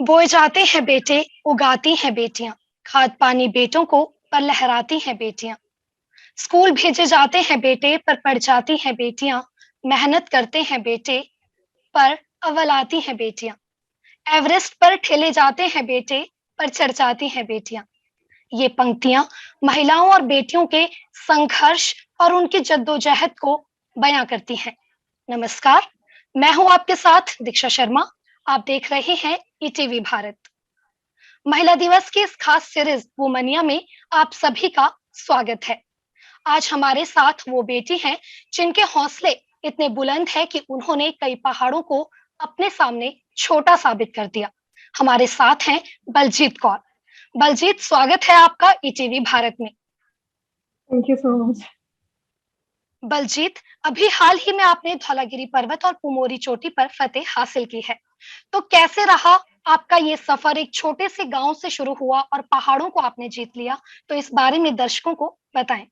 बोए जाते हैं बेटे, उगाती हैं बेटियां, खाद पानी बेटों को पर लहराती हैं बेटियां। स्कूल भेजे जाते हैं बेटे पर पढ़ जाती हैं बेटियां, मेहनत करते हैं बेटे पर अव्वल आती हैं बेटियां। एवरेस्ट पर ठेले जाते हैं बेटे पर चढ़ जाती हैं बेटियां। ये पंक्तियां महिलाओं और बेटियों के संघर्ष और उनकी जद्दोजहद को बयां करती हैं। नमस्कार, मैं हूं आपके साथ दीक्षा शर्मा। आप देख रहे हैं ईटीवी भारत। महिला दिवस की इस खास सीरीज वुमनिया में आप सभी का स्वागत है। आज हमारे साथ वो बेटी हैं जिनके हौसले इतने बुलंद है कि उन्होंने कई पहाड़ों को अपने सामने छोटा साबित कर दिया। हमारे साथ हैं बलजीत कौर। बलजीत, स्वागत है आपका ईटीवी भारत में। Thank you so much. Baljeet, अभी हाल ही में आपने धौलागिरी पर्वत और पुमोरी चोटी पर फतेह हासिल की है, तो कैसे रहा आपका ये सफर? एक छोटे से गांव से शुरू हुआ और पहाड़ों को आपने जीत लिया, तो इस बारे में दर्शकों को बताएं।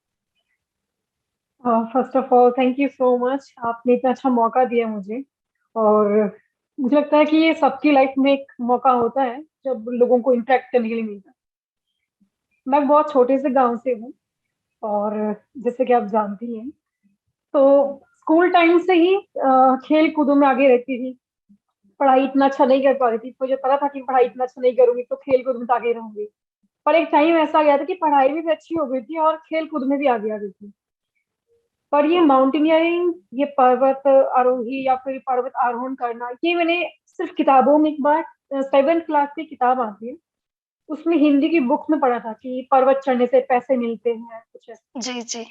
First of all thank you so much, आपने इतना अच्छा मौका दिया मुझे। और मुझे लगता है कि ये सबकी लाइफ में एक मौका होता है जब लोगों को इंटरेक्ट करने के लिए मिलता है। मैं बहुत छोटे से गांव से हूँ, और जैसे कि आप जानती हैं, तो स्कूल टाइम से ही खेल कूदों में आगे रहती थी। पढ़ाई इतना अच्छा नहीं कर पा रही थी, मुझे पता था कि पढ़ाई इतना अच्छा नहीं करूंगी तो खेल कूद में तो आगे रहूंगी। पर एक टाइम ऐसा गया था कि पढ़ाई में भी अच्छी हो गई थी और खेल कूद में भी आगे आ गई थी। पर ये माउंटेनियरिंग, ये पर्वत आरोही या फिर पर्वत आरोहण करना, ये मैंने सिर्फ किताबों में एक बार 7th क्लास की किताब आती है, उसमें हिंदी की बुक में पढ़ा था कि पर्वत चढ़ने से पैसे मिलते हैं कुछ ऐसा। जी जी।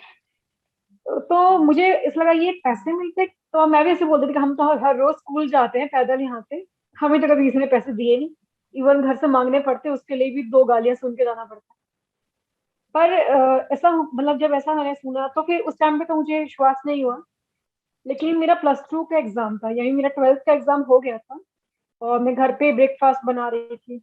तो मुझे इस लगा ये पैसे मिलते, तो मैं भी ऐसे बोलती थी कि हम तो हर रोज स्कूल जाते हैं पैदल यहाँ से, हमें तो कभी किसी ने पैसे दिए नहीं। इवन घर से मांगने पड़ते, उसके लिए भी 2 गालियां सुन के जाना पड़ता। पर ऐसा मतलब जब ऐसा मैंने सुना तो फिर उस टाइम पे तो मुझे विश्वास नहीं हुआ। लेकिन मेरा प्लस 2 का एग्जाम था, यानी मेरा 12th का एग्जाम हो गया था, और मैं घर पे ब्रेकफास्ट बना रही थी,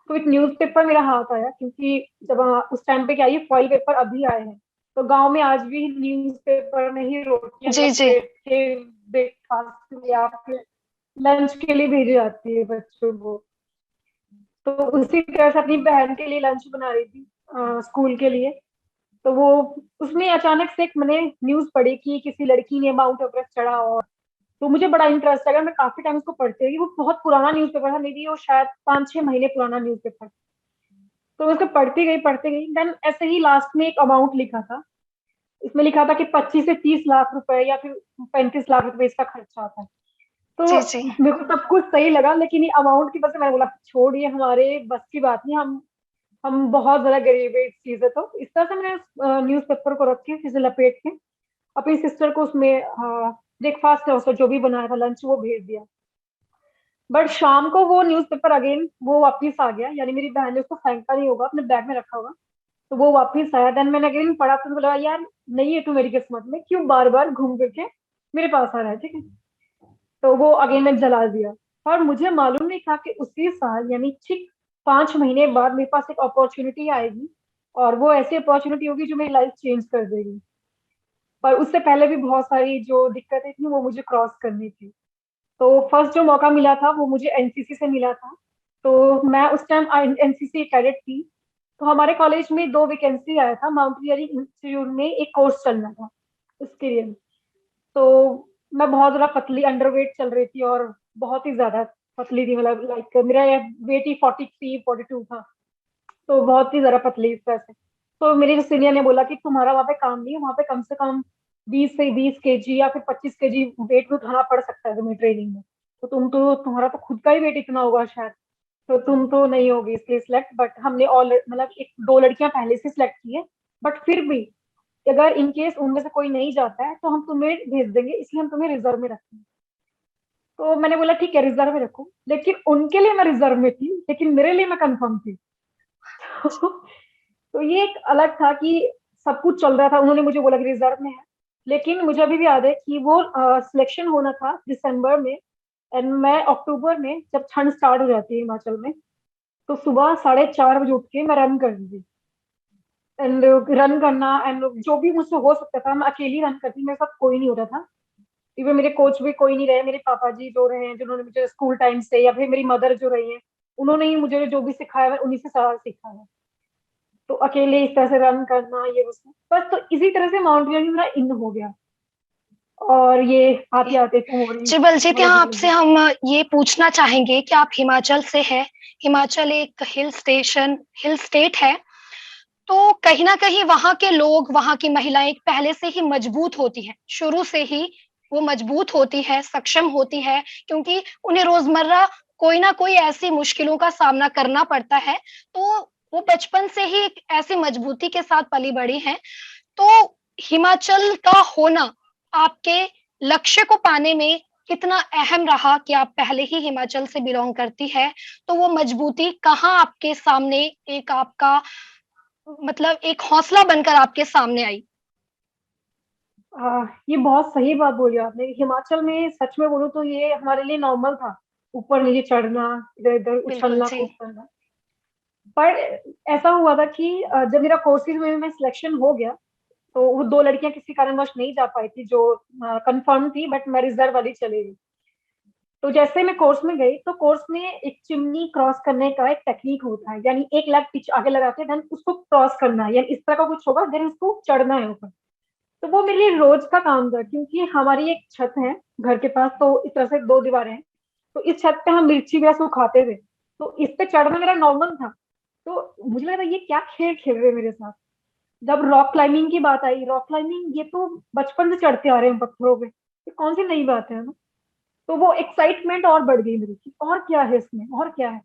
तो एक न्यूज़पेपर मेरा हाथ आया, क्योंकि जब उस टाइम पे क्या, ये फॉइल पेपर अभी आए हैं, तो गांव में आज भी न्यूज़पेपर में ही रोटियां या जी जी। ब्रेड के ब्रेकफास्ट या फिर लंच के लिए भेजी जाती है बच्चों को। तो उसी तरह से अपनी बहन के लिए लंच बना रही थी स्कूल के लिए। तो वो, उसमें अचानक से एक मैंने न्यूज पढ़ी कि किसी लड़की ने माउंट एवरेस्ट चढ़ा, और तो मुझे बड़ा इंटरेस्ट लगा, मैं काफी टाइम उसको पढ़ती रही। वो बहुत पुराना न्यूज़पेपर था, मेरी वो शायद 5-6 महीने पुराना न्यूज़पेपर। तो मैं उसको पढ़ती गई देन ऐसे ही लास्ट में एक अमाउंट लिखा था। इसमें लिखा था कि 25 से 30 लाख रुपए या फिर 35 लाख रुपए इसका खर्चा आता है। जी तो जी। मेरे को सब कुछ सही लगा, लेकिन ये अमाउंट की वजह से मैंने बोला छोड़िए, हमारे बस की बात नहीं, हम बहुत ज्यादा गरीब है इस चीज है। तो इस तरह से मैंने न्यूज़पेपर को रख के फिर से लपेट के अपनी सिस्टर को उसमें ब्रेकफास्ट उसका जो भी बनाया था लंच वो भेज दिया। बट शाम को वो न्यूज़पेपर अगेन वो वापस आ गया, यानी मेरी बहन ने उसको फेंका नहीं होगा, अपने बैग में रखा होगा। तो वो वापस आया, देन मैंने अगेन पढ़ा, तो बोला यार नहीं है तू मेरी किस्मत में, क्यों बार बार घूम करके मेरे पास आ रहा है, ठीक है। तो वो अगेन मैं जला दिया। और मुझे मालूम नहीं था कि उसी साल, यानी ठीक 5 महीने बाद मेरे पास एक अपॉर्चुनिटी आएगी, और वो ऐसी अपॉर्चुनिटी होगी जो मेरी लाइफ चेंज कर देगी। पर उससे पहले भी बहुत सारी जो दिक्कतें थी वो मुझे क्रॉस करनी थी। तो फर्स्ट जो मौका मिला था वो मुझे एनसीसी से मिला था। तो मैं उस टाइम एनसीसी कैडेट थी। तो हमारे कॉलेज में 2 वैकेंसी आया था, माउंटेनियरिंग इंस्टीट्यूट में एक कोर्स चलना था उसके लिए। तो मैं बहुत ज्यादा पतली अंडरवेट चल रही थी, और बहुत ही ज्यादा पतली थी, मतलब लाइक मेरा वेट ही 43-42 था। तो बहुत ही ज्यादा पतली इस तरह से। तो मेरे जो सीनियर ने बोला कि तुम्हारा वहाँ पे काम नहीं है, वहाँ पे कम से कम 20 से 20 केजी या फिर 25 केजी वेट भी उठाना पड़ सकता है तुम्हें ट्रेनिंग में। तो तुम्हारा तो खुद का ही वेट इतना होगा शायद, तो तुम तो नहीं होगी इसलिए सिलेक्ट। बट हमने ऑल मतलब 1-2 लड़कियां पहले से सिलेक्ट की है, बट फिर भी अगर इन केस उनमें से कोई नहीं जाता है तो हम तुम्हें भेज देंगे, इसलिए हम तुम्हें रिजर्व में रखते हैं। तो मैंने बोला ठीक है रिजर्व में रखो, लेकिन उनके लिए मैं रिजर्व में थी, लेकिन मेरे लिए मैं कंफर्म थी। तो ये एक अलग था कि सब कुछ चल रहा था, उन्होंने मुझे बोला कि रिजर्व में है। लेकिन मुझे अभी भी याद है कि वो सिलेक्शन होना था दिसंबर में, एंड मैं अक्टूबर में, जब ठंड स्टार्ट हो जाती है हिमाचल में, तो सुबह 4:30 बजे उठ के मैं रन करती थी। एंड रन करना एंड जो भी मुझसे हो सकता था मैं अकेली रन करती, मेरे साथ कोई नहीं होता था। इवन मेरे कोच भी कोई नहीं रहे, मेरे पापा जी जो रहे हैं जिन्होंने मुझे स्कूल टाइम से, या फिर मेरी मदर जो रही है, उन्होंने ही मुझे जो भी सिखाया है उन्हीं से सारा सीखा है। तो अकेले इस तरह से रन करना ये वो बस, तो इसी तरह से माउंटेनियरिंग मेरा इन हो गया। और ये आते आते कुंवरी जी बलजीत, कॉलेज यहाँ में आपसे गई। हम ये पूछना चाहेंगे कि आप हिमाचल से हैं। हिमाचल एक हिल स्टेट है, तो कहीं न कहीं वहाँ के लोग, वहाँ की महिलाएँ पहले से ही मजबूत होती हैं, शुरू से ही वो मजबूत होती है, सक्षम होती है, क्योंकि उन्हें रोज़मर्रा कोई न कोई ऐसी मुश्किलों का सामना करना पड़ता है, तो वो बचपन से ही एक ऐसी मजबूती के साथ पली-बड़ी हैं। तो हिमाचल का होना आपके लक्ष्य को पाने में कितना अहम रहा कि आप पहले ही हिमाचल से बिलॉन्ग करती है, तो वो मजबूती कहाँ आपके सामने एक आपका मतलब एक हौसला बनकर आपके सामने आई? ये बहुत सही बात बोली आपने। हिमाचल में सच में बोलूँ तो ये हमारे लिए नॉर्मल था, ऊपर नीचे चढ़ना, इधर-इधर बिल्कुल, उछलना, जी। कूद करना। पर ऐसा हुआ था कि जब मेरा कोर्सेज़ में सिलेक्शन हो गया, तो वो 2 लड़कियाँ किसी कारणवश नहीं जा पाई थी जो कन्फर्म थी, बट मैं रिज़र्व वाली चली गई। तो जैसे मैं कोर्स में गई, तो कोर्स में एक चिमनी क्रॉस करने का एक टेक्नीक होता है, यानी एक लेग पिच आगे लगा के देन उसको क्रॉस करना है, यानी इस तरह का कुछ होगा, देन उसको चढ़ना है ऊपर। तो वो मेरे लिए रोज का काम था, क्योंकि हमारी एक छत है घर के पास, तो इस तरह से 2 दीवारें हैं। तो इस छत पे हम मिर्ची वगैरह सुखाते थे, तो इस पे चढ़ना मेरा नॉर्मल था। तो मुझे लगा ये क्या खेल खेल रहे हैं मेरे साथ। जब रॉक क्लाइंबिंग की बात आई, रॉक क्लाइंबिंग ये तो बचपन से चढ़ते आ रहे हैं पत्थरों पे, ये कौन सी नई बात है ना। तो वो एक्साइटमेंट और बढ़ गई मेरी कि और क्या है इसमें, और क्या है।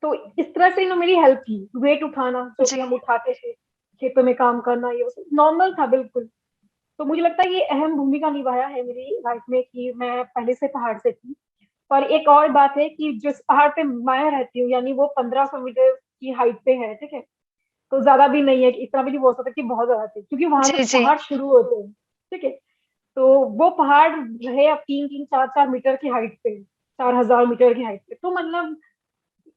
तो इस तरह से इन्होंने मेरी हेल्प की, वेट उठाना जो जी। कि हम उठाते थे, खेतों में काम करना, ये नॉर्मल था बिल्कुल। तो मुझे लगता है ये अहम भूमिका निभाया है मेरी लाइफ में कि मैं पहले से पहाड़ से थी। पर एक और बात है कि जिस पहाड़ पे मैं रहती हूँ, यानी वो 1500 मीटर की हाइट पे है, ठीक है। तो ज्यादा भी नहीं है, कि इतना भी नहीं बोल सकते कि बहुत ज्यादा थी, क्योंकि वहां से जी, जी। पहाड़ शुरू होते हैं, ठीक है। तो वो पहाड़ रहे अब 3-3, 4-4 मीटर की हाइट पे, 4000 मीटर की हाइट पे। तो मतलब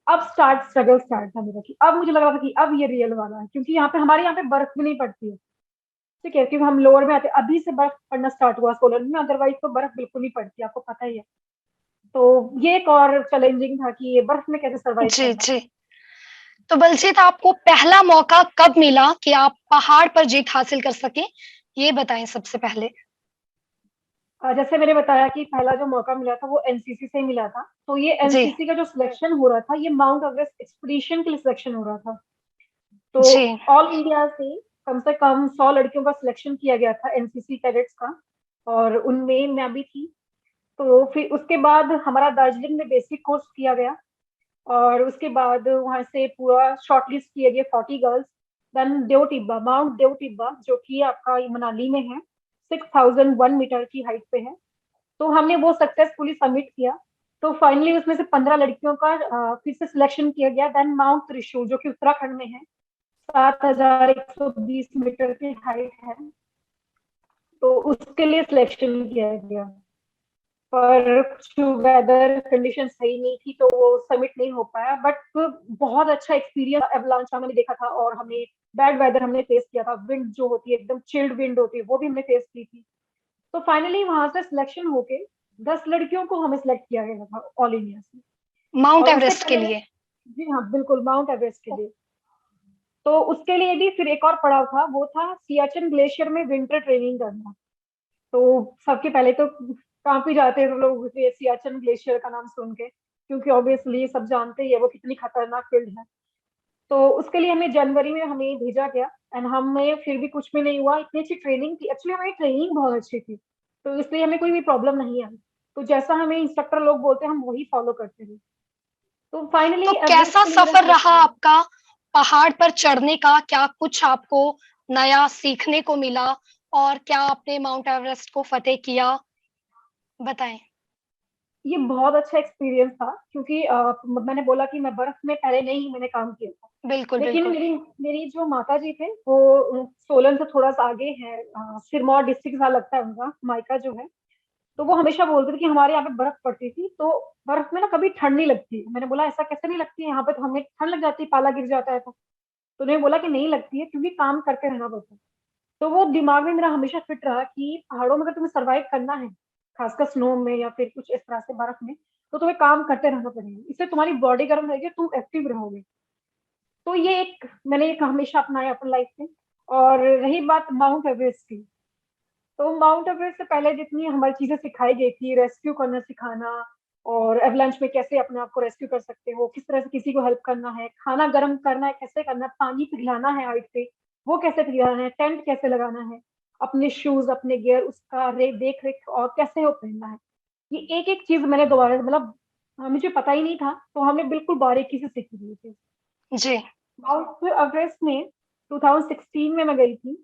अब स्ट्रगल स्टार्ट था मेरा, कि अब मुझे लग रहा था कि अब ये रियल वाला है, क्योंकि यहाँ पे हमारे यहाँ पे बर्फ भी नहीं पड़ती है, ठीक है। क्योंकि हम लोअर में आते, अभी से बर्फ पड़ना स्टार्ट हुआ सोलन में, अदरवाइज तो बर्फ बिल्कुल नहीं पड़ती, आपको पता ही है। तो ये एक और चैलेंजिंग था कि ये बर्फ में कैसे सर्वाइव जी, करना। जी। तो बलजीत, आपको पहला मौका कब मिला कि आप पहाड़ पर जीत हासिल कर सकें? ये बताएँ सबसे पहले। जैसे मैंने बताया कि पहला जो मौका मिला था वो एनसीसी से मिला था। तो ये जी, एनसीसी का जो सिलेक्शन हो रहा था, ये माउंट एवरेस्ट एक्सपीडिशन के लिए सिलेक्शन हो रहा था। तो जी। ऑल इंडिया से कम 100 लड़कियों का सिलेक्शन किया गया था एनसीसी कैडेट्स का, और उनमें मैं भी थी। तो फिर उसके बाद हमारा दार्जिलिंग में बेसिक कोर्स किया गया, और उसके बाद वहां से पूरा शॉर्टलिस्ट किए गए 40 गर्ल्स। देन देव टिब्बा, माउंट देव टिब्बा, जो कि आपका ये मनाली में है, 6001 मीटर की हाइट पे है। तो हमने वो सक्सेसफुली सबमिट किया। तो फाइनली उसमें से 15 लड़कियों का फिर से सिलेक्शन किया गया। देन माउंट त्रिशूल, जो कि उत्तराखंड में है, 7120 मीटर की हाइट है, तो उसके लिए सिलेक्शन किया गया। पर कुछ वेदर कंडीशन सही नहीं थी, तो वो सबमिट नहीं हो पाया। बट बहुत अच्छा एक्सपीरियंस एवलांच का मैंने देखा था, और हमने बैड वेदर हमने फेस किया था, विंड जो होती है एकदम चिल्ड विंड होती है, वो भी हमने फेस की थी। तो फाइनली वहां से सिलेक्शन होके 10 लड़कियों को हमें सिलेक्ट किया गया था ऑल इंडिया से। माउंट और उससे एवरेस्ट के पहले, लिए। जी हाँ बिल्कुल, माउंट एवरेस्ट के लिए। तो उसके लिए भी फिर एक और पड़ाव था, वो था सियाचिन ग्लेशियर में विंटर ट्रेनिंग करना। तो सबके पहले तो कांप ही जाते हैं लोग ये सियाचिन ग्लेशियर का नाम सुन के, क्योंकि ऑब्वियसली सब जानते ही है वो कितनी खतरनाक फील्ड है। तो उसके लिए हमें जनवरी में हमें भेजा गया, एंड हमें फिर भी कुछ भी नहीं हुआ। इतनी अच्छी ट्रेनिंग थी, एक्चुअली हमारी ट्रेनिंग बहुत अच्छी थी, तो इसलिए हमें कोई भी प्रॉब्लम नहीं आई। तो जैसा हमें इंस्ट्रक्टर लोग बोलते हैं हम वही फॉलो करते थे। तो तो फाइनली एवरेस्ट कैसा के लिए मेरा सफ़र रहा सिलेक्शन हुआ। आपका पहाड़ पर चढ़ने का? क्या कुछ आपको नया सीखने को मिला और क्या आपने माउंट एवरेस्ट को फ़तेह किया? बताएँ। ये बहुत अच्छा एक्सपीरियंस था, क्योंकि मैंने बोला कि मैं बर्फ में पहले नहीं मैंने काम किया था। बिल्कुल, लेकिन बिल्कुल। मेरी मेरी जो माता जी थे वो सोलन से थोड़ा सा आगे है, सिरमौर डिस्ट्रिक्ट सा लगता है उनका मायका जो है। तो वो हमेशा बोलते थे कि हमारे यहाँ पे बर्फ पड़ती थी, तो बर्फ में ना कभी ठंड नहीं लगती। मैंने बोला ऐसा कैसे नहीं लगती है, यहाँ पे तो हमें ठंड लग जाती है, पाला गिर जाता है। तो उन्होंने बोला कि नहीं लगती है, क्योंकि काम करके रहना पड़ता है। तो वो दिमाग में मेरा हमेशा फिट रहा कि पहाड़ों में अगर तुम्हें सर्वाइव करना है, खासकर स्नो में या फिर कुछ इस तरह से बर्फ में, तो तुम्हें काम करते रहना पड़ेगा, इससे तुम्हारी बॉडी गर्म रहेगी, तुम एक्टिव रहोगे। तो ये एक मैंने एक हमेशा अपनाया अपनी लाइफ में। और रही बात माउंट एवरेस्ट की, तो माउंट एवरेस्ट से पहले जितनी हमारी चीजें सिखाई गई थी, रेस्क्यू करना सिखाना, और एवलांच में कैसे अपने आप को रेस्क्यू कर सकते हो, किस तरह से किसी को हेल्प करना है, खाना गर्म करना है कैसे करना है, पानी पिघलाना है हाइट पे वो कैसे पिघलाना है, टेंट कैसे लगाना है, अपने शूज अपने गियर उसका देख रेख और कैसे वो पहनना है, ये एक एक चीज मैंने दोबारा मतलब मुझे पता ही नहीं था, तो हमने बिल्कुल बारीकी से सीखी हुई थी। जी। माउंट एवरेस्ट में 2016 में मैं गई थी,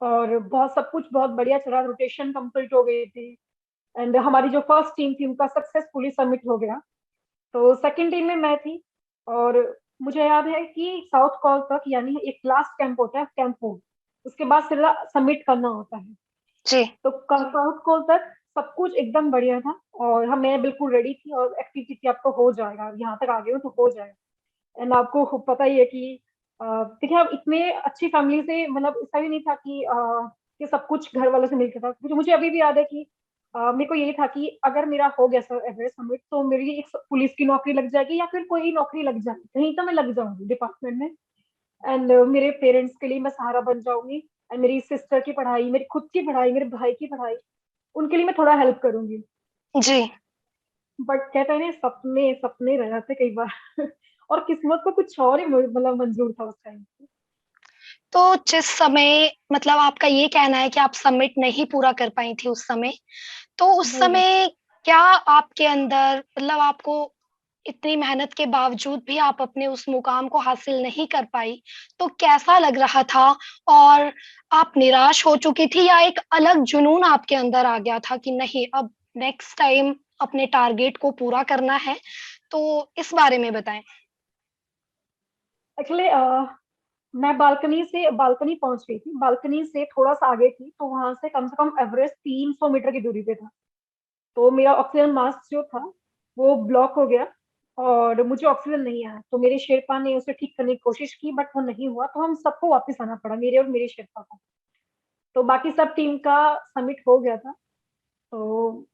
और बहुत सब कुछ बहुत बढ़िया चला, रोटेशन कंप्लीट हो गई थी। एंड हमारी जो फर्स्ट टीम थी उनका सक्सेसफुली सबमिट हो गया, तो सेकंड टीम में मैं थी। और मुझे याद है कि साउथ कॉल तक, यानी एक लास्ट कैंप होता है कैंप 4, उसके बाद सीधा सबमिट करना होता है। जी। तो साउथ कॉल तक सब कुछ एकदम बढ़िया था, और हम मैं बिल्कुल रेडी थी और एक्टिविटी थी, आपको हो जाएगा, यहाँ तक आ गए हो तो हो जाएगा। एंड आपको पता ही है कि देखिए आप इतने अच्छी फैमिली से, मतलब ऐसा भी नहीं था कि सब कुछ घर वालों से मिलकर था, मुझे मुझे अभी भी याद है कि मेरे को यही था कि अगर मेरा हो गया सर एवरेस्ट समिट, तो मेरी एक पुलिस की नौकरी लग जाएगी या फिर कोई नौकरी लग जाएगी, कहीं तो मैं लग जाऊंगी डिपार्टमेंट में। एंड मेरे पेरेंट्स के लिए मैं सहारा बन जाऊंगी, एंड मेरी सिस्टर की पढ़ाई, मेरी खुद की पढ़ाई, मेरे भाई की पढ़ाई, उनके लिए मैं थोड़ा हेल्प करूंगी। जी। बट कहते हैं ना, सपने सपने रह जाते कई बार और किस्मत को कुछ और ही मतलब मंजूर था उस टाइम। तो जिस समय मतलब आपका ये कहना है कि आप सबमिट नहीं पूरा कर पाई थी उस समय, तो उस नहीं, समय क्या आपके अंदर मतलब आपको इतनी मेहनत के बावजूद भी आप अपने उस मुकाम को हासिल नहीं कर पाई, तो कैसा लग रहा था? और आप निराश हो चुकी थी या एक अलग जुनून आपके अंदर आ गया था कि नहीं अब नेक्स्ट टाइम अपने टारगेट को पूरा करना है? तो इस बारे में बताएँ। एक्चुअली मैं बालकनी पहुंच गई थी, बालकनी से थोड़ा सा आगे थी, तो वहां से कम एवरेस्ट 300 मीटर की दूरी पे था। तो मेरा ऑक्सीजन मास्क जो था वो ब्लॉक हो गया, और मुझे ऑक्सीजन नहीं आया, तो मेरे शेरपा ने उसे ठीक करने की कोशिश की, बट वो नहीं हुआ, तो हम सबको वापस आना पड़ा, मेरे और मेरे शेरपा को। तो बाकी सब टीम का सबमिट हो गया था। तो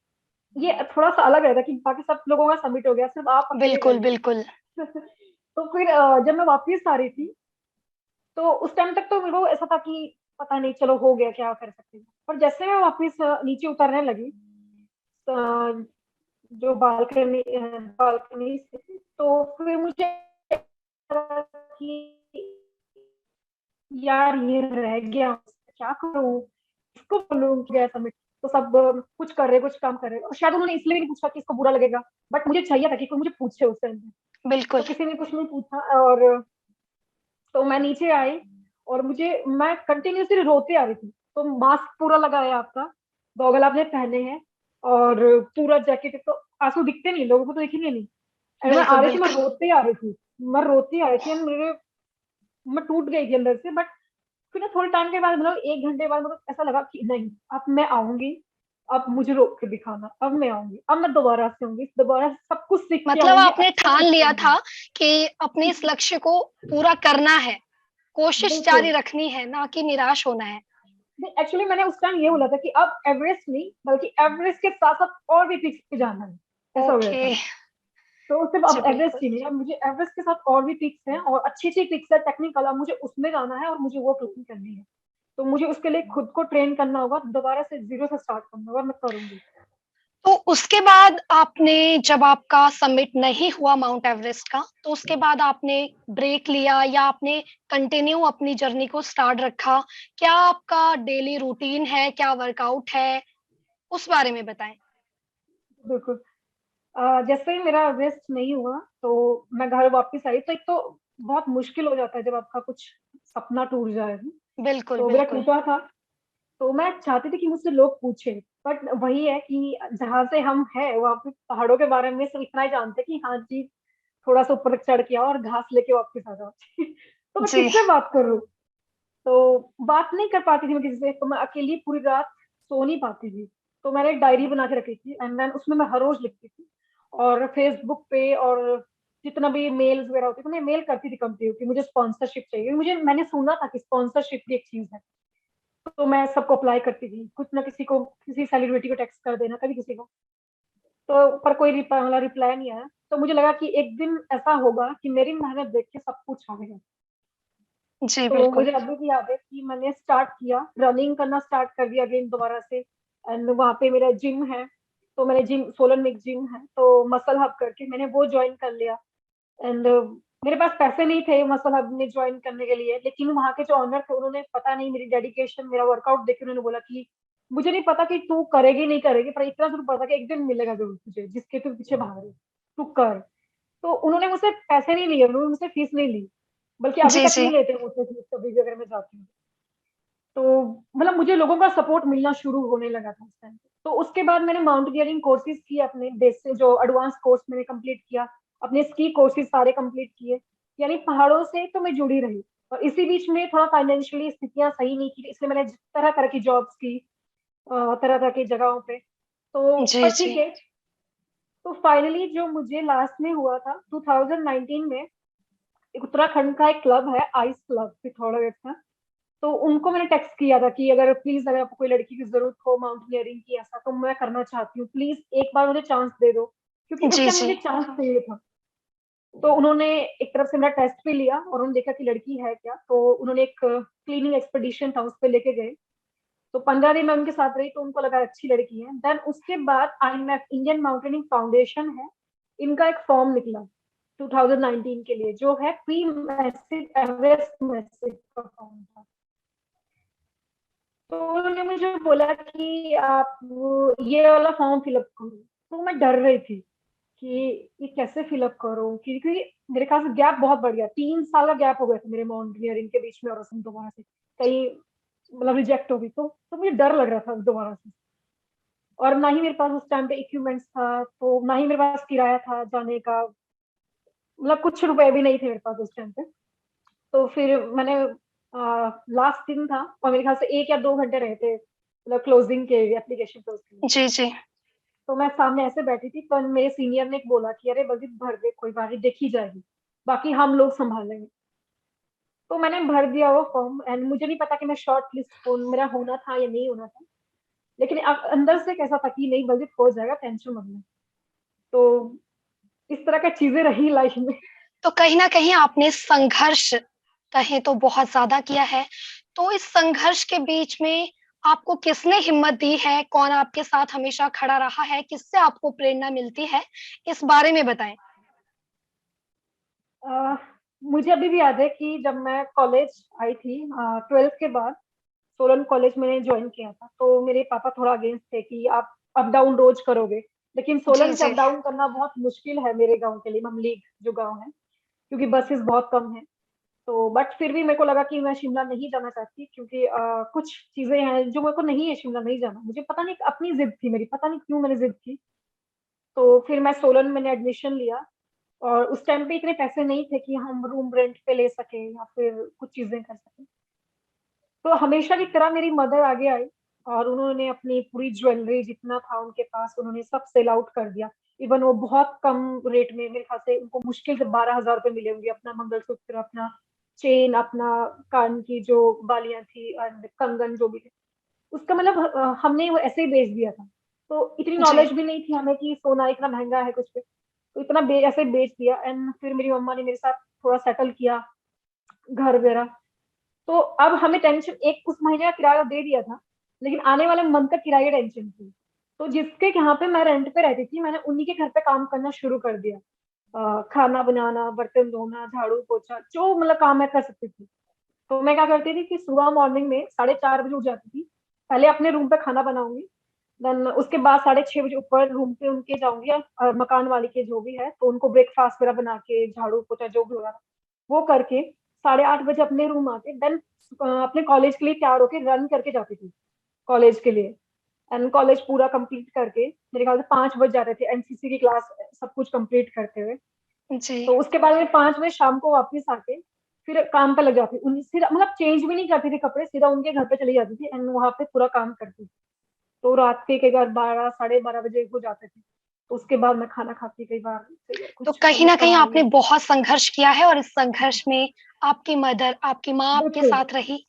ये थोड़ा सा अलग रहता कि बाकी सब लोगों का सबमिट हो गया, सिर्फ आप अकेले रह बिल्कुल, गए। बिल्कुल। तो फिर जब मैं वापस आ रही थी, तो उस टाइम तक तो मेरे को ऐसा था कि पता नहीं, चलो हो गया, क्या कर सकते हैं। पर जैसे मैं वापस नीचे उतरने लगी, अ, जो बालकनी से, तो फिर मुझे लगा कि यार ये रह गया, क्या करूं, इसको बोलूं कि गया सबमिट। तो सब कुछ कर रहे, कुछ काम कर रहे, और शायद उन्होंने इसलिए नहीं पूछा कि इसको बुरा लगेगा, बट मुझे चाहिए था कि कोई मुझे पूछे उस टाइम पे। तो बिल्कुल। किसी ने कुछ नहीं पूछा, और तो मैं नीचे आई, और मैं कंटिन्यूसली रोते आ रही थी। तो मास्क पूरा लगाया आपका, गॉगल आपने पहने हैं, और पूरा जैकेट, तो आंसू दिखते नहीं, लोगों को तो दिखेंगे नहीं। और मैं आ बिल्कुल, रही थी, मैं बिल्कुल। रोते आ रही थी, मैं रोती आ रही थी, मैं टूट गई थी अंदर से। बट फिर ना थोड़े टाइम के बाद, मतलब 1 घंटे बाद, मतलब ऐसा लगा कि नहीं, अब मैं आऊंगी, अब मुझे रोक के दिखाना, अब मैं आऊंगी, अब मैं दोबारा से आऊंगी, दोबारा से सब कुछ सीख के मतलब आऊंगी, आपने अच्छा ठान सीख के लिया आऊंगी। था कि अपने इस लक्ष्य को पूरा करना है, कोशिश बिल्कुल। जारी रखनी है, ना कि निराश होना है। एक्चुअली मैंने उस टाइम ये बोला था कि अब एवरेस्ट नहीं, बल्कि एवरेस्ट के साथ साथ और भी पीक्स पे जाना है, ऐसा हो गया ओके। था। तो सिर्फ जी, अब एवरेस्ट बिल्कुल। ही नहीं, अब मुझे एवरेस्ट के साथ और भी पीक्स हैं, और अच्छी अच्छी पीक्स है टेक्निकल, अब मुझे उसमें जाना है, और मुझे वो क्लाइंब करनी है। तो मुझे उसके लिए खुद को ट्रेन करना होगा, दोबारा से जीरो से स्टार्ट करना होगा, मैं करूंगी। तो उसके बाद आपने जब आपका सबमिट नहीं हुआ माउंट एवरेस्ट का, तो उसके बाद आपने ब्रेक लिया या आपने कंटिन्यू अपनी जर्नी को स्टार्ट रखा? क्या आपका डेली रूटीन है? क्या वर्कआउट है? उस बारे में बताएँ। बिल्कुल। जैसे ही मेरा रेस्ट नहीं हुआ, तो मैं घर वापस आई, तो एक तो बहुत मुश्किल हो जाता है जब आपका कुछ सपना टूट जाए। बिल्कुल, तो मेरा बिल्कुल। टूटा था, तो मैं चाहती थी कि मुझसे लोग पूछे, बट वही है कि जहाँ से हम हैं वहाँ पे पहाड़ों के बारे में सिर्फ इतना ही जानते हैं कि हाँ जी, थोड़ा सा ऊपर तक चढ़ के आओ और घास लेके वापस आ जाओ तो मैं जी। किससे बात करूँ? तो बात नहीं कर पाती थी मैं किसी से, तो मैं अकेली पूरी रात सो नहीं पाती थी। तो मैंने एक डायरी बना के रखी थी, एंड देन उसमें मैं हर रोज लिखती थी, और फेसबुक पे और जितना भी मेल्स वगैरह होती थी, मैं मेल करती थी कंपनी की मुझे स्पॉन्सरशिप चाहिए, मुझे मैंने सुना था कि स्पॉन्सरशिप भी एक चीज है। तो मैं सबको अप्लाई करती थी, कुछ ना किसी को, किसी सेलिब्रिटी को टेक्स्ट कर देना, कभी किसी को। तो पर कोई रिप्लाई नहीं आया। तो मुझे लगा कि एक दिन ऐसा होगा कि मेरी मेहनत देख के सब कुछ आएगा। जी, तो बिल्कुल। मुझे अभी भी याद है कि मैंने स्टार्ट किया, रनिंग करना स्टार्ट कर दिया अगेन दोबारा से। एंड वहाँ पे मेरा जिम है, तो मैंने जिम, सोलन में एक जिम है, तो मसल हब करके मैंने वो ज्वाइन कर लिया। एंड मेरे पास पैसे नहीं थे मसल हब में ज्वाइन करने के लिए, लेकिन वहाँ के जो ऑनर थे उन्होंने पता नहीं मेरी डेडिकेशन, मेरा वर्कआउट देख के उन्होंने बोला कि मुझे नहीं पता कि तू करेगी नहीं करेगी, पर इतना जरूर पता कि एक दिन मिलेगा जरूर तुझे जिसके तू पीछे भाग रही, तू कर। तो उन्होंने मुझसे पैसे नहीं लिए, उन्होंने मुझसे फीस नहीं ली, बल्कि अभी जी, तक जी। नहीं लेते मुझसे फीस कभी भी अगर मैं जाती हूँ। तो मतलब मुझे लोगों का सपोर्ट मिलना शुरू होने लगा था उस टाइम पे। तो उसके बाद मैंने माउंटेनियरिंग कोर्सेज किए, अपने बेस से जो एडवांस कोर्स मैंने कंप्लीट किया, अपने स्की कोर्सेज सारे कंप्लीट किए। यानी पहाड़ों से तो मैं जुड़ी रही, और इसी बीच में थोड़ा फाइनेंशियली स्थितियां सही नहीं थी, इसलिए मैंने तरह तरह की जॉब्स की, तरह तरह की जगहों पे। तो जी, पर ठीक जी। है। तो फाइनली जो मुझे लास्ट में हुआ था 2019 में, एक उत्तराखंड का एक क्लब है आइस क्लब पिथौरागढ़ का, तो उनको मैंने टेक्स्ट किया था कि अगर प्लीज, अगर आपको कोई लड़की की जरूरत हो माउंटेनियरिंग की, ऐसा तो मैं करना चाहती हूँ, प्लीज एक बार मुझे चांस दे दो, क्योंकि उस जी, टाइम जी। मुझे चांस चाहिए था। तो उन्होंने एक तरफ से मेरा टेस्ट भी लिया, और उन्होंने देखा कि लड़की है क्या, तो उन्होंने एक क्लीनिंग एक्सपेडिशन था उस पर लेके गए। तो 15 दिन मैं उनके साथ रही, तो उनको लगा अच्छी लड़की है। देन उसके बाद IMF, इंडियन माउंटेनिंग फाउंडेशन है, इनका एक फॉर्म निकला 2019 के लिए, जो है प्री मैसिव एवरेस्ट मैसिव का फॉर्म था। तो उन्होंने मुझे बोला कि आप ये वाला फॉर्म फिलअप करो। तो मैं डर रही थी कि ये कैसे फिलअप करूं, क्योंकि मेरे ख्याल से गैप बहुत बढ़ गया, 3 साल का गैप हो गया था मेरे माउंटेनियरिंग के बीच में, और उसमें दोबारा से कहीं मतलब रिजेक्ट हो गई, तो मुझे डर लग रहा था दोबारा से। और ना ही मेरे पास उस टाइम पे इक्विपमेंट्स था, तो ना ही मेरे पास किराया था जाने का, मतलब कुछ रुपए भी नहीं थे मेरे पास उस टाइम पे। तो फिर मैंने, लास्ट दिन था और मेरे ख्याल से 1 या 2 घंटे रहे थे, मतलब क्लोजिंग के एप्लीकेशन क्लोज के लिए। जी, जी। तो मैं सामने ऐसे बैठी थी, तो मेरे सीनियर ने बोला कि अरे बल्कि भर दे, कोई बात नहीं, देखी जाएगी, बाकी हम लोग संभाल लेंगे। तो मैंने भर दिया वो फॉर्म, एंड मुझे नहीं पता कि मैं शॉर्ट लिस्ट मेरा होना था या नहीं होना था, लेकिन अंदर से कैसा था कि नहीं बल्कि हो जाएगा, टेंशन मत लो। तो इस तरह का चीजें रही लाइफ में। तो कहीं न कहीं आपने संघर्ष कहें तो बहुत ज़्यादा किया है। तो इस संघर्ष के बीच में आपको किसने हिम्मत दी है? कौन आपके साथ हमेशा खड़ा रहा है? किससे आपको प्रेरणा मिलती है? इस बारे में बताएँ। अ, मुझे अभी भी याद है कि जब मैं कॉलेज आई थी, 12th के बाद सोलन कॉलेज मैंने ज्वाइन किया था, तो मेरे पापा थोड़ा अगेंस्ट थे कि आप अप डाउन रोज करोगे, लेकिन जी, सोलन से अप जी। डाउन करना बहुत मुश्किल है मेरे गांव के लिए, ममलीग जो गांव है, क्योंकि बसेस बहुत कम है। तो बट फिर भी मेरे को लगा कि मैं शिमला नहीं जाना चाहती, क्योंकि कुछ चीजें हैं जो मेरे को नहीं है, शिमला नहीं जाना मुझे, पता नहीं अपनी जिद थी मेरी, पता नहीं क्यों मैंने जिद की। तो फिर मैं सोलन मैंने एडमिशन लिया, और उस टाइम पे इतने पैसे नहीं थे कि हम रूम रेंट पे ले सके या फिर कुछ चीजें कर सके। तो हमेशा की तरह मेरी मदर आगे आई, और उन्होंने अपनी पूरी ज्वेलरी जितना था उनके पास, उन्होंने सब सेल आउट कर दिया। इवन वो बहुत कम रेट में, मेरे ख्याल से उनको मुश्किल से 12,000 रुपये मिले होंगे, अपना मंगलसूत्र, अपना चेन, अपना कान की जो बालियां थी, और कंगन जो भी थे, उसका मतलब हमने वो ऐसे ही बेच दिया था। तो इतनी जी। नॉलेज भी नहीं थी हमें कि सोना इतना महंगा है कुछ पे, तो इतना ऐसे बेच दिया। एंड फिर मेरी मम्मा ने मेरे साथ थोड़ा सेटल किया, घर वगैरह। तो अब हमें टेंशन, एक उस महीने का किराया दे दिया था, लेकिन आने वाले मंथ का किराया टेंशन थी। तो जिसके यहाँ पे मैं रेंट पे रहती थी, मैंने उन्हीं के घर पे काम करना शुरू कर दिया। खाना बनाना, बर्तन धोना, झाड़ू पोछा, जो मतलब काम मैं कर सकती थी। तो मैं क्या करती थी कि सुबह मॉर्निंग में 4:30 बजे उठ जाती थी, पहले अपने रूम पे खाना बनाऊंगी, देन उसके बाद 6:30 बजे ऊपर रूम पे उनके जाऊंगी, और मकान वाली के जो भी है तो उनको ब्रेकफास्ट वगैरह बना के, झाड़ू पोछा जो भी होगा वो करके, 8:30 बजे अपने रूम आके, देन अपने कॉलेज के लिए तैयार होके रन करके जाती थी कॉलेज के लिए। एंड कॉलेज पूरा कंप्लीट करके मेरे ख्याल से 5 बज जाते थे, एनसीसी की क्लास सब कुछ कंप्लीट करते हुए। जी। तो उसके बाद में 5 बजे शाम को वापस आके फिर काम पे लग जाती, उन सीधा मतलब चेंज भी नहीं करती थी कपड़े, सीधा उनके घर पे चली जाती थी, एंड वहां पे पूरा काम करती थी। तो रात के कई बार 12, 12:30 बजे हो जाते थे। तो उसके बाद मैं खाना खाती, कई बार तो कुछ कहीं अपनी न कहीं पढ़ाई आपने है। बहुत संघर्ष किया है और इस संघर्ष में आपकी मदर, आपकी माँ आपके बिल्कुल। साथ रही।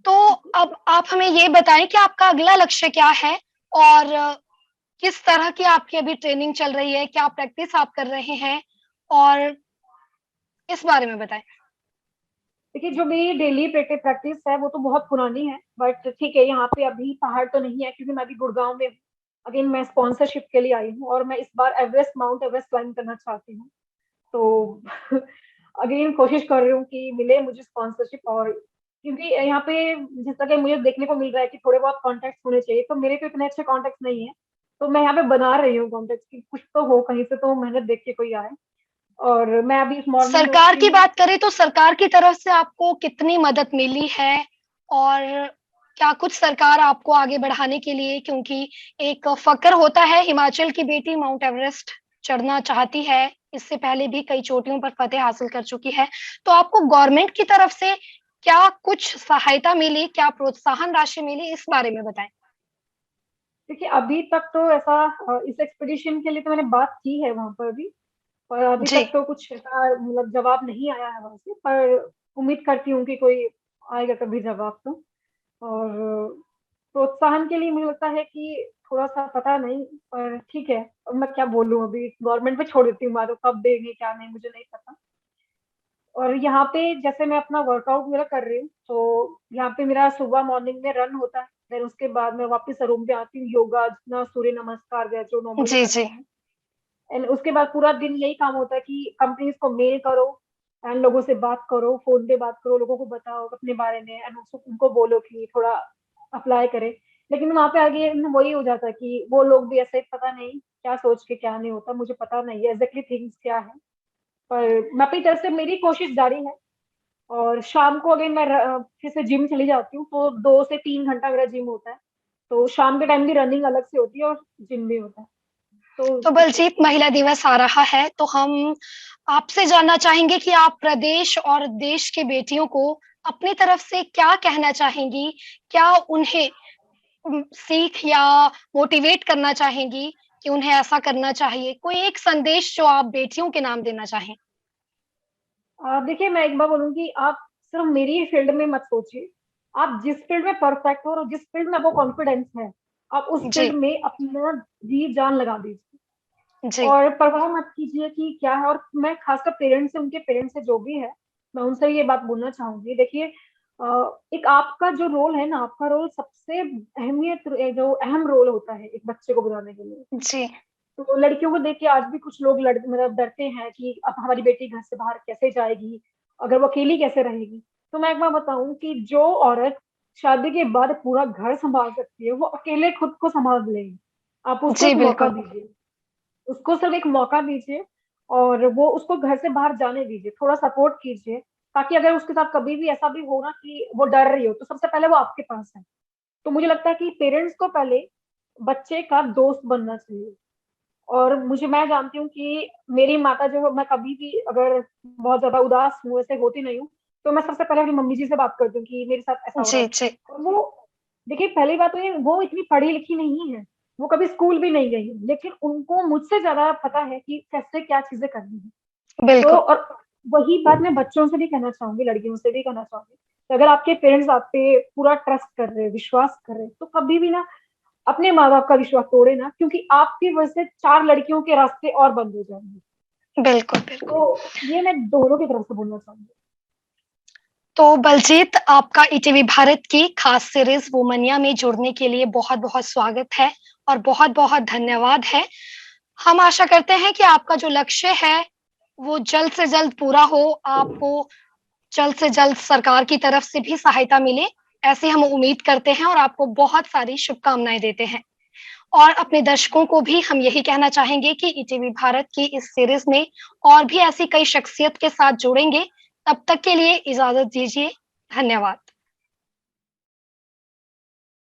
तो अब आप हमें ये बताएँ कि आपका अगला लक्ष्य क्या है? और किस तरह की आपकी अभी ट्रेनिंग चल रही है? क्या प्रैक्टिस आप कर रहे हैं? और इस बारे में बताएँ। देखिए, जो मेरी डेली प्रैक्टिस है, वो तो बहुत पुरानी है, बट ठीक है, यहाँ पे अभी पहाड़ तो नहीं है क्योंकि मैं अभी गुड़गाँव में हूँ। अगेन मैं स्पॉन्सरशिप के लिए आई हूँ और मैं इस बार माउंट एवरेस्ट क्लाइंब करना चाहती हूँ। तो अगेन कोशिश कर रही हूँ कि मिले मुझे स्पॉन्सरशिप, और क्योंकि यहाँ पे जिस तरह के मुझे देखने को मिल रहा है कि थोड़े बहुत कॉन्टैक्ट्स होने चाहिए, तो मेरे तो इतने अच्छे कॉन्टैक्ट्स नहीं है। तो मैं यहाँ पे बना रही हूँ कॉन्टैक्ट्स कि कुछ तो हो, कहीं से तो मेहनत देख के कोई आए। और मैं अभी इस मॉर्निंग में सरकार उठती की हूँ। बात करें तो सरकार की तरफ से आपको कितनी मदद मिली है? और क्या कुछ सरकार आपको आगे बढ़ाने के लिए, क्योंकि एक फ़क्र होता है हिमाचल की बेटी माउंट एवरेस्ट चढ़ना चाहती है, इससे पहले भी कई चोटियों पर फ़तेह हासिल कर चुकी है। तो आपको गवर्नमेंट की तरफ से क्या कुछ सहायता मिली, क्या प्रोत्साहन राशि मिली? इस बारे में बताएँ। देखिए, अभी तक तो ऐसा इस एक्सपीडिशन के लिए तो मैंने बात की है वहाँ पर भी, पर अभी जी, तक तो कुछ ऐसा मतलब जवाब नहीं आया है वहाँ से, पर उम्मीद करती हूँ कि कोई आएगा कभी जवाब तो। और प्रोत्साहन के लिए मुझे लगता है कि थोड़ा-सा पता नहीं, पर ठीक है, अब मैं क्या बोलूँ, अभी गवर्नमेंट पे छोड़ देती हूँ बात, वो कब देंगे क्या नहीं मुझे नहीं पता। और यहाँ पे जैसे मैं अपना वर्कआउट मेरा कर रही हूँ, तो यहाँ पे मेरा सुबह मॉर्निंग में रन होता है, फिर उसके बाद मैं वापस रूम पे आती हूँ, योगा, जितना सूर्य नमस्कार वगैरह जो नॉर्मली जी, जी। करते हैं। एंड उसके बाद पूरा दिन यही काम होता है कि कंपनीज को मेल करो एंड लोगों से बात करो, फोन पे बात करो, लोगों को बताओ अपने बारे में एंड उनको बोलो कि थोड़ा अप्लाई करें। लेकिन वहाँ पे आगे वही हो जाता है कि वो लोग भी ऐसे पता नहीं क्या सोच के क्या नहीं होता, मुझे पता नहीं है एग्जैक्टली थिंग्स क्या है। पर मैं अपनी तरफ से मेरी कोशिश जारी है। और शाम को अगेन मैं फिर से जिम चली जाती हूँ, तो 2 से 3 घंटा मेरा जिम होता है। तो शाम के टाइम भी रनिंग अलग से होती है और जिम भी होता है। तो तो बलजीत, महिला दिवस आ रहा है, तो हम आपसे जानना चाहेंगे कि आप प्रदेश और देश की बेटियों को अपनी तरफ से क्या कहना चाहेंगी? क्या उन्हें सीख या मोटिवेट करना चाहेंगी कि उन्हें ऐसा करना चाहिए? कोई एक संदेश जो आप बेटियों के नाम देना चाहें? देखिए, मैं एक बार बोलूँगी, आप सिर्फ मेरी फील्ड में मत सोचिए। आप जिस फील्ड में परफेक्ट हो और जिस फील्ड में आपको कॉन्फिडेंस है, आप उस जी, फील्ड में अपना जी जान लगा दीजिए। जी, और परवाह मत कीजिए कि क्या है। और मैं खासकर पेरेंट्स से, उनके पेरेंट्स से जो भी है, मैं उनसे ये बात बोलना चाहूँगी। देखिए, एक आपका जो रोल है ना, आपका रोल सबसे जो अहम रोल होता है एक बच्चे को बनाने के लिए। जी, तो लड़कियों को देख के आज भी कुछ लोग मतलब डरते हैं कि अब हमारी बेटी घर से बाहर कैसे जाएगी, अगर वो अकेली कैसे रहेगी। तो मैं एक बार बताऊं कि जो औरत शादी के बाद पूरा घर संभाल सकती है, वो अकेले खुद को संभाल लेगी। आप उसको जी, एक मौका बिल्कुल। दीजिए, उसको सिर्फ एक मौका दीजिए, और वो उसको घर से बाहर जाने दीजिए, थोड़ा सपोर्ट कीजिए, ताकि अगर उसके साथ कभी भी ऐसा भी हो ना कि वो डर रही हो, तो सबसे पहले वो आपके पास है। तो मुझे लगता है कि पेरेंट्स को पहले बच्चे का दोस्त बनना चाहिए। और मैं जानती हूँ कि मेरी माता, जो मैं कभी भी अगर बहुत ज्यादा उदास हूँ, ऐसे होती नहीं हूँ, तो मैं सबसे पहले अपनी मम्मी जी से बात करती हूँ कि मेरे साथ ऐसा हो रहा जी, है। जी, और वो, देखिए, पहली बात तो ये, वो इतनी पढ़ी लिखी नहीं है, वो कभी स्कूल भी नहीं गई है, लेकिन उनको मुझसे ज्यादा पता है कि कैसे क्या चीजें करनी है। तो बिल्कुल। और वही बात मैं बच्चों से भी कहना चाहूंगी, लड़कियों से भी कहना चाहूंगी कि अगर आपके पेरेंट्स आप पे पूरा ट्रस्ट कर रहे हैं, विश्वास कर रहे हैं, तो कभी भी ना अपने माँ बाप का विश्वास तोड़े ना, क्योंकि आपकी वजह से 4 लड़कियों के रास्ते और बंद हो जाएंगे। बिल्कुल, बिल्कुल। तो ये मैं दोनों की तरफ से बोलना चाहूंगी। तो बलजीत, आपका ईटीवी भारत की खास सीरीज़ वुमनिया में जुड़ने के लिए बहुत-बहुत स्वागत है और बहुत-बहुत धन्यवाद है। हम आशा करते हैं कि आपका जो लक्ष्य है, वो जल्द से जल्द पूरा हो, आपको जल्द से जल्द सरकार की तरफ से भी सहायता मिले, ऐसी हम उम्मीद करते हैं और आपको बहुत सारी शुभकामनाएँ देते हैं। और अपने दर्शकों को भी हम यही कहना चाहेंगे कि ईटीवी भारत की इस सीरीज़ में और भी ऐसी कई शख्सियत के साथ जुड़ेंगे, तब तक के लिए इजाज़त दीजिए। धन्यवाद।